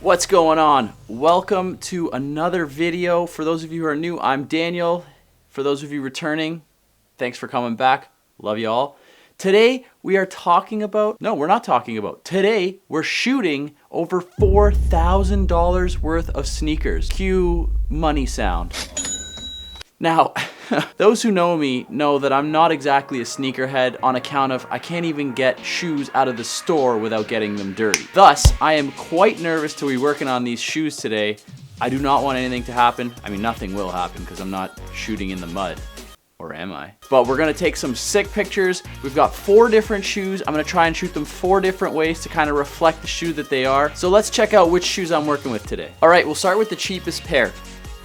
What's going on? Welcome to another video. For those of you who are new, I'm Daniel. For those of you returning, thanks for coming back. Love you all. Today we are talking about, no, we're not talking about. Today we're shooting over $4,000 worth of sneakers. Cue money sound. Now, those who know me know that I'm not exactly a sneakerhead on account of I can't even get shoes out of the store without getting them dirty. Thus, I am quite nervous to be working on these shoes today. I do not want anything to happen. I mean, nothing will happen because I'm not shooting in the mud. Or am I? But we're gonna take some sick pictures. We've got 4 different shoes. I'm gonna try and shoot them 4 different ways to kind of reflect the shoe that they are. So let's check out which shoes I'm working with today. All right, we'll start with the cheapest pair.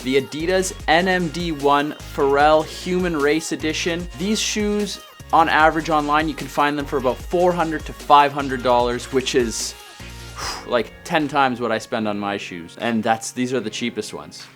The Adidas NMD 1 Pharell Human Race Edition. These shoes, on average online, you can find them for about $400 to $500, which is like 10 times what I spend on my shoes. And these are the cheapest ones.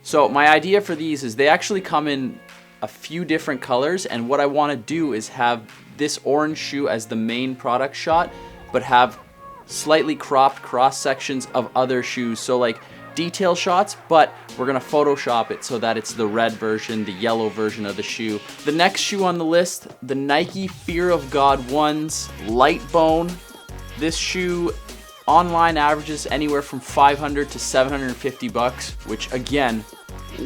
So my idea for these is they actually come in a few different colors, and what I want to do is have this orange shoe as the main product shot, but have slightly cropped cross sections of other shoes. So like detail shots, but we're gonna Photoshop it so that it's the red version, the yellow version of the shoe. The next shoe on the list, the Nike Fear of God 1's Light Bone. This shoe online averages anywhere from $500 to $750, which again,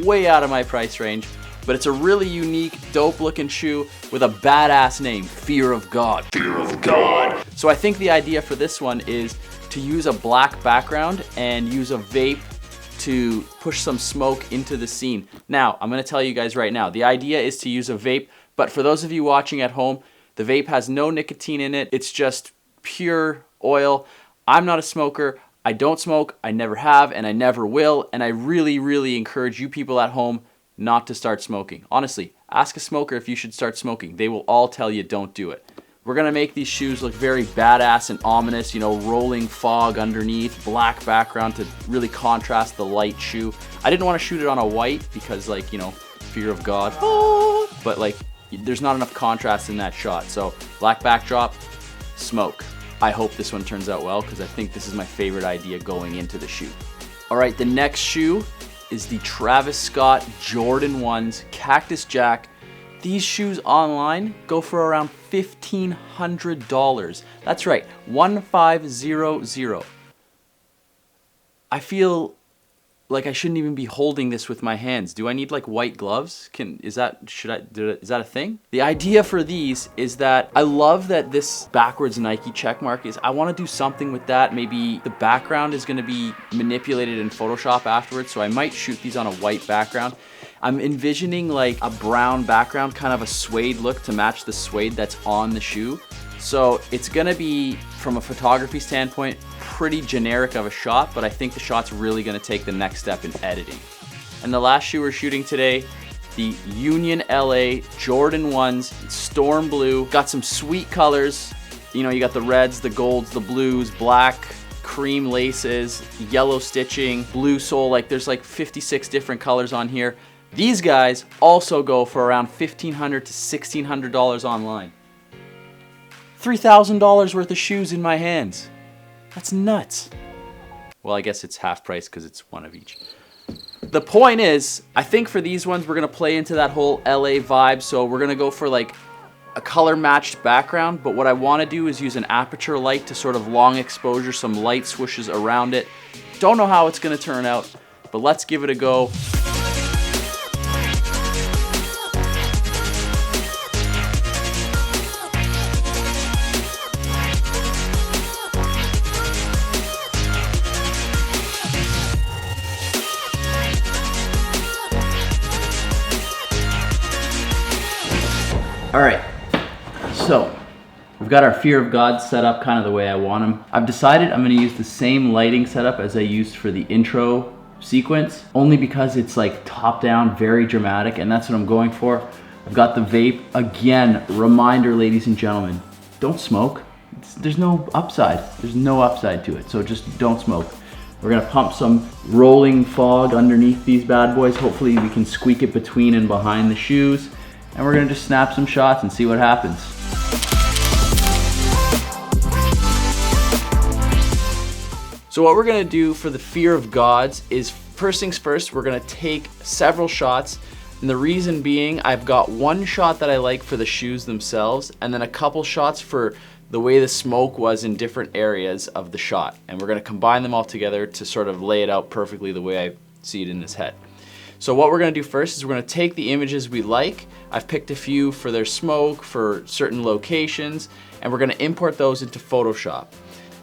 way out of my price range, but it's a really unique, dope looking shoe with a badass name, Fear of God. Fear of God. So I think the idea for this one is to use a black background and use a vape to push some smoke into the scene. Now, I'm gonna tell you guys right now, the idea is to use a vape, but for those of you watching at home, the vape has no nicotine in it. It's just pure oil. I'm not a smoker. I don't smoke. I never have, and I never will. And I really, really encourage you people at home not to start smoking. Honestly, ask a smoker if you should start smoking. They will all tell you don't do it. We're gonna make these shoes look very badass and ominous, you know, rolling fog underneath, black background to really contrast the light shoe. I didn't want to shoot it on a white because, like, you know, Fear of God, but like there's not enough contrast in that shot. So black backdrop, smoke. I hope this one turns out well because I think this is my favorite idea going into the shoot. All right, the next shoe is the Travis Scott Jordan 1's Cactus Jack. These shoes online go for around $1,500. That's right, 1500. I feel like I shouldn't even be holding this with my hands. Do I need like white gloves? Is that a thing? The idea for these is that I love that this backwards Nike check mark is, I want to do something with that. Maybe the background is going to be manipulated in Photoshop afterwards, so I might shoot these on a white background. I'm envisioning like a brown background, kind of a suede look to match the suede that's on the shoe. So it's gonna be, from a photography standpoint, pretty generic of a shot, but I think the shot's really gonna take the next step in editing. And the last shoe we're shooting today, the Union LA Jordan 1's Storm Blue. Got some sweet colors. You know, you got the reds, the golds, the blues, black, cream laces, yellow stitching, blue sole. Like there's like 56 different colors on here. These guys also go for around $1,500 to $1,600 online. $3,000 worth of shoes in my hands. That's nuts. Well, I guess it's half price because it's one of each. The point is, I think for these ones, we're gonna play into that whole LA vibe. So we're gonna go for like a color matched background, but what I wanna do is use an aperture light to sort of long exposure, some light swooshes around it. Don't know how it's gonna turn out, but let's give it a go. All right, so we've got our Fear of God set up kind of the way I want them. I've decided I'm gonna use the same lighting setup as I used for the intro sequence, only because it's like top down, very dramatic, and that's what I'm going for. I've got the vape. Again, reminder, ladies and gentlemen, don't smoke. There's no upside. There's no upside to it, so just don't smoke. We're gonna pump some rolling fog underneath these bad boys. Hopefully we can squeak it between and behind the shoes. And we're gonna just snap some shots and see what happens. So what we're gonna do for the fear of gods is, first things first, we're gonna take several shots. And the reason being, I've got one shot that I like for the shoes themselves, and then a couple shots for the way the smoke was in different areas of the shot. And we're gonna combine them all together to sort of lay it out perfectly the way I see it in his head. So what we're gonna do first is we're gonna take the images we like. I've picked a few for their smoke, for certain locations, and we're gonna import those into Photoshop.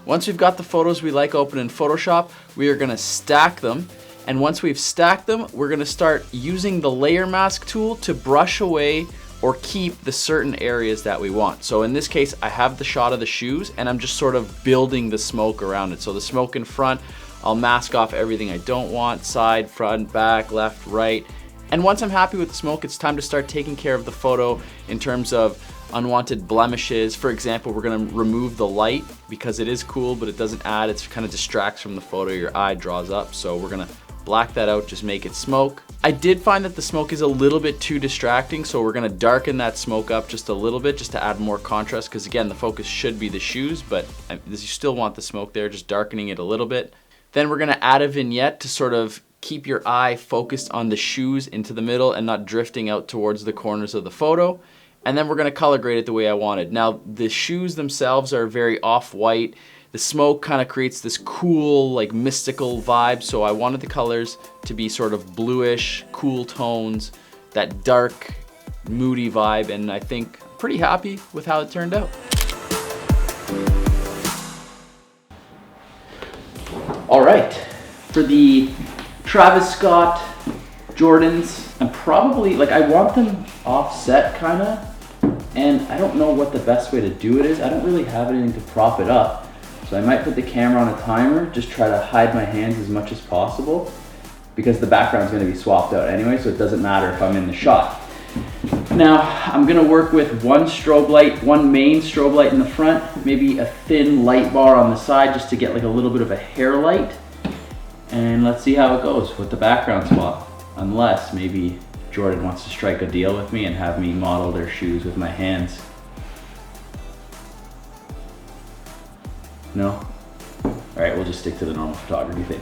Once we've got the photos we like open in Photoshop, we are gonna stack them. And once we've stacked them, we're gonna start using the layer mask tool to brush away or keep the certain areas that we want. So in this case, I have the shot of the shoes and I'm just sort of building the smoke around it. So the smoke in front, I'll mask off everything I don't want, side, front, back, left, right. And once I'm happy with the smoke, it's time to start taking care of the photo in terms of unwanted blemishes. For example, we're gonna remove the light because it is cool, but it doesn't add, it kind of distracts from the photo, your eye draws up. So we're gonna black that out, just make it smoke. I did find that the smoke is a little bit too distracting, so we're gonna darken that smoke up just a little bit just to add more contrast, because again, the focus should be the shoes, but you still want the smoke there, just darkening it a little bit. Then we're gonna add a vignette to sort of keep your eye focused on the shoes into the middle and not drifting out towards the corners of the photo. And then we're gonna color grade it the way I wanted. Now, the shoes themselves are very off-white. The smoke kind of creates this cool, like mystical vibe. So I wanted the colors to be sort of bluish, cool tones, that dark, moody vibe. And I think I'm pretty happy with how it turned out. All right, for the Travis Scott Jordans, I'm probably, like, I want them offset kinda, and I don't know what the best way to do it is. I don't really have anything to prop it up. So I might put the camera on a timer, just try to hide my hands as much as possible, because the background's gonna be swapped out anyway, so it doesn't matter if I'm in the shot. Now, I'm gonna work with one strobe light, one main strobe light in the front, maybe a thin light bar on the side just to get like a little bit of a hair light. And let's see how it goes with the background swap. Unless maybe Jordan wants to strike a deal with me and have me model their shoes with my hands. No? All right, we'll just stick to the normal photography thing.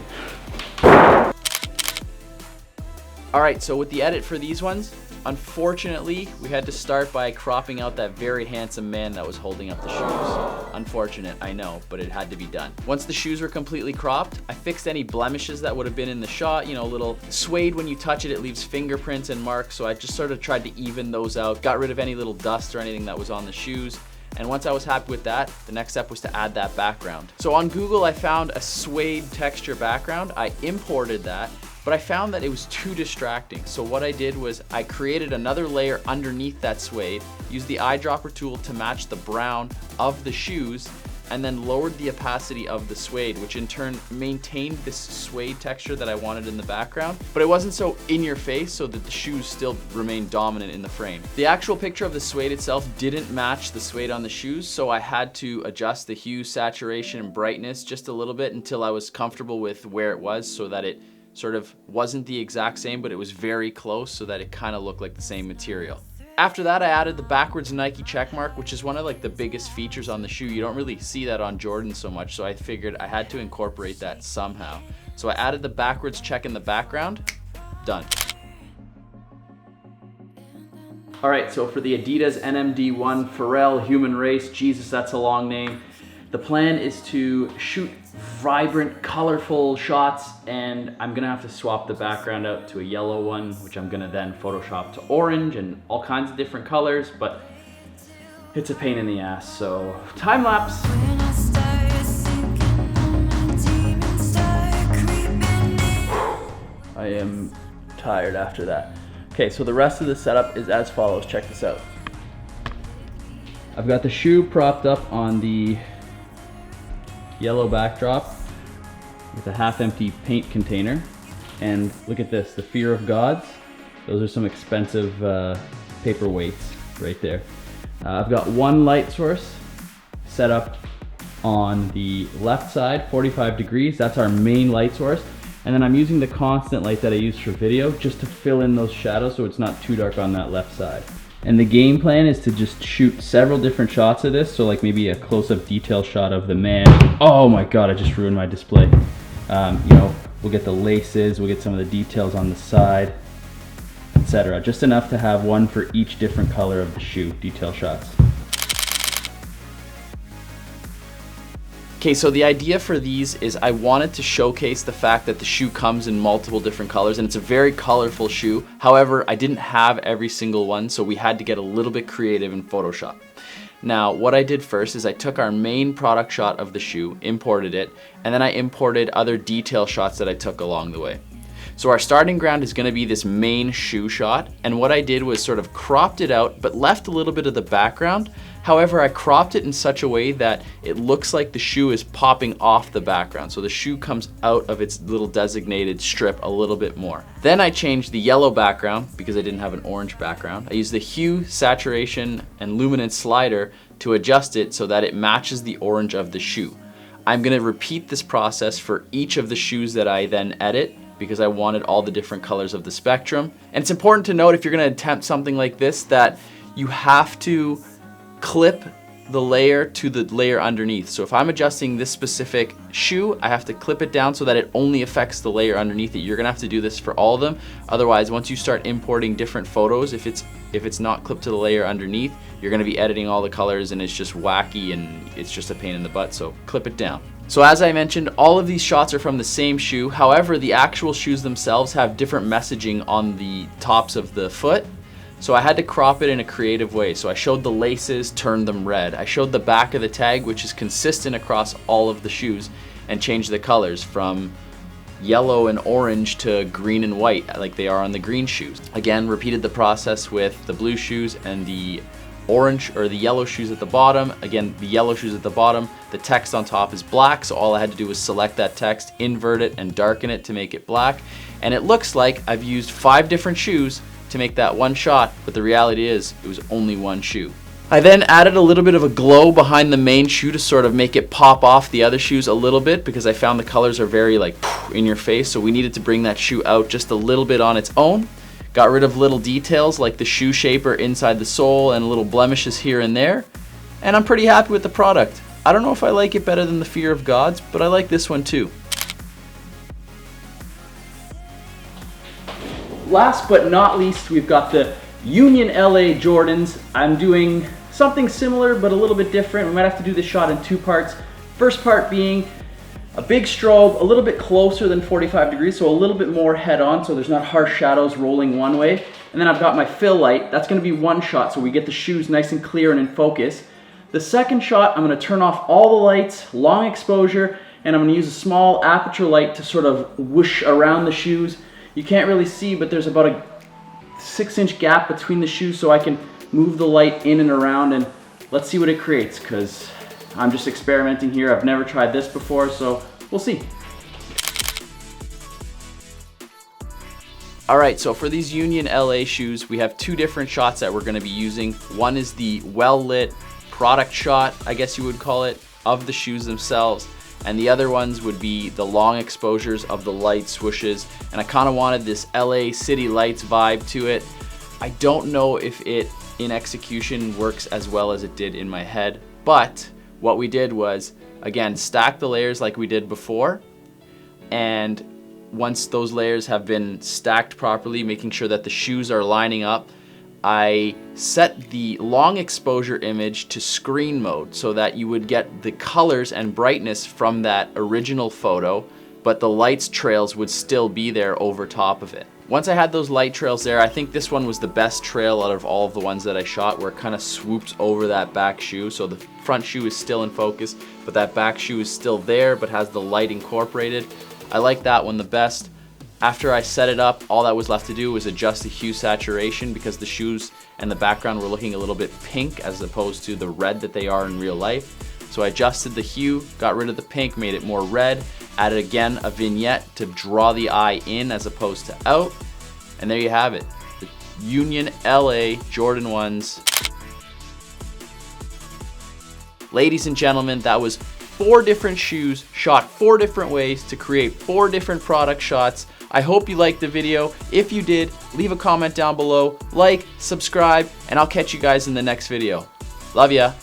All right, so with the edit for these ones, unfortunately, we had to start by cropping out that very handsome man that was holding up the shoes. Unfortunate, I know, but it had to be done. Once the shoes were completely cropped, I fixed any blemishes that would have been in the shot. You know, little suede, when you touch it, it leaves fingerprints and marks. So I just sort of tried to even those out, got rid of any little dust or anything that was on the shoes. And once I was happy with that, the next step was to add that background. So on Google, I found a suede texture background. I imported that, but I found that it was too distracting. So what I did was I created another layer underneath that suede, used the eyedropper tool to match the brown of the shoes, and then lowered the opacity of the suede, which in turn maintained this suede texture that I wanted in the background, but it wasn't so in your face so that the shoes still remained dominant in the frame. The actual picture of the suede itself didn't match the suede on the shoes, so I had to adjust the hue, saturation, and brightness just a little bit until I was comfortable with where it was, so that it sort of wasn't the exact same, but it was very close so that it kind of looked like the same material. After that, I added the backwards Nike check mark, which is one of like the biggest features on the shoe. You don't really see that on Jordan so much, so I figured I had to incorporate that somehow. So I added the backwards check in the background. Done. All right, so for the Adidas NMD 1 Pharell Human Race, Jesus, that's a long name. The plan is to shoot vibrant, colorful shots, and I'm gonna have to swap the background out to a yellow one, which I'm gonna then Photoshop to orange and all kinds of different colors, but it's a pain in the ass, so time lapse. I am tired after that. Okay, so the rest of the setup is as follows. Check this out. I've got the shoe propped up on the yellow backdrop with a half-empty paint container, and look at this, the fear of gods. Those are some expensive paperweights right there. I've got one light source set up on the left side, 45 degrees. That's our main light source. And then I'm using the constant light that I use for video just to fill in those shadows so it's not too dark on that left side. And the game plan is to just shoot several different shots of this. So like maybe a close-up detail shot of the man. Oh my God, I just ruined my display. You know, we'll get the laces, we'll get some of the details on the side, etc. Just enough to have one for each different color of the shoe, detail shots. Okay, so the idea for these is I wanted to showcase the fact that the shoe comes in multiple different colors, and it's a very colorful shoe. However, I didn't have every single one, so we had to get a little bit creative in Photoshop. Now, what I did first is I took our main product shot of the shoe, imported it, and then I imported other detail shots that I took along the way. So our starting ground is going to be this main shoe shot, and what I did was sort of cropped it out but left a little bit of the background. However, I cropped it in such a way that it looks like the shoe is popping off the background, so the shoe comes out of its little designated strip a little bit more. Then I changed the yellow background because I didn't have an orange background. I used the hue, saturation, and luminance slider to adjust it so that it matches the orange of the shoe. I'm going to repeat this process for each of the shoes that I then edit, because I wanted all the different colors of the spectrum. And it's important to note, if you're going to attempt something like this, that you have to clip the layer to the layer underneath. So if I'm adjusting this specific shoe, I have to clip it down so that it only affects the layer underneath it. You're gonna have to do this for all of them. Otherwise, once you start importing different photos, if it's not clipped to the layer underneath, you're gonna be editing all the colors and it's just wacky and it's just a pain in the butt, so clip it down. So as I mentioned, all of these shots are from the same shoe. However, the actual shoes themselves have different messaging on the tops of the foot. So I had to crop it in a creative way. So I showed the laces, turned them red. I showed the back of the tag, which is consistent across all of the shoes, and changed the colors from yellow and orange to green and white, like they are on the green shoes. Again, repeated the process with the blue shoes and the orange or the yellow shoes at the bottom. Again, the yellow shoes at the bottom, the text on top is black, so all I had to do was select that text, invert it, and darken it to make it black. And it looks like I've used 5 different shoes to make that one shot, but the reality is it was only one shoe. I then added a little bit of a glow behind the main shoe to sort of make it pop off the other shoes a little bit, because I found the colors are very like in your face, so we needed to bring that shoe out just a little bit on its own. Got rid of little details like the shoe shaper inside the sole and little blemishes here and there, and I'm pretty happy with the product. I don't know if I like it better than the Fear of Gods, but I like this one too. Last but not least, we've got the Union LA Jordans. I'm doing something similar but a little bit different. We might have to do this shot in 2 parts. First part being a big strobe, a little bit closer than 45 degrees, so a little bit more head on, so there's not harsh shadows rolling one way. And then I've got my fill light. That's gonna be one shot, so we get the shoes nice and clear and in focus. The second shot, I'm gonna turn off all the lights, long exposure, and I'm gonna use a small aperture light to sort of whoosh around the shoes. You can't really see, but there's about a 6-inch gap between the shoes, so I can move the light in and around, and let's see what it creates, because I'm just experimenting here. I've never tried this before, so we'll see. All right, so for these Union LA shoes, we have 2 different shots that we're gonna be using. One is the well-lit product shot, I guess you would call it, of the shoes themselves. And the other ones would be the long exposures of the light swooshes. And I kind of wanted this LA city lights vibe to it. I don't know if it, in execution, works as well as it did in my head. But what we did was, again, stack the layers like we did before. And once those layers have been stacked properly, making sure that the shoes are lining up, I set the long exposure image to screen mode so that you would get the colors and brightness from that original photo, but the lights trails would still be there over top of it. Once I had those light trails there, I think this one was the best trail out of all of the ones that I shot, where it kind of swoops over that back shoe. So the front shoe is still in focus, but that back shoe is still there, but has the light incorporated. I like that one the best. After I set it up, all that was left to do was adjust the hue saturation, because the shoes and the background were looking a little bit pink as opposed to the red that they are in real life. So I adjusted the hue, got rid of the pink, made it more red, added again a vignette to draw the eye in as opposed to out, and there you have it. The Union LA Jordan 1s. Ladies and gentlemen, that was 4 different shoes, shot 4 different ways to create 4 different product shots. I hope you liked the video. If you did, leave a comment down below, like, subscribe, and I'll catch you guys in the next video. Love ya.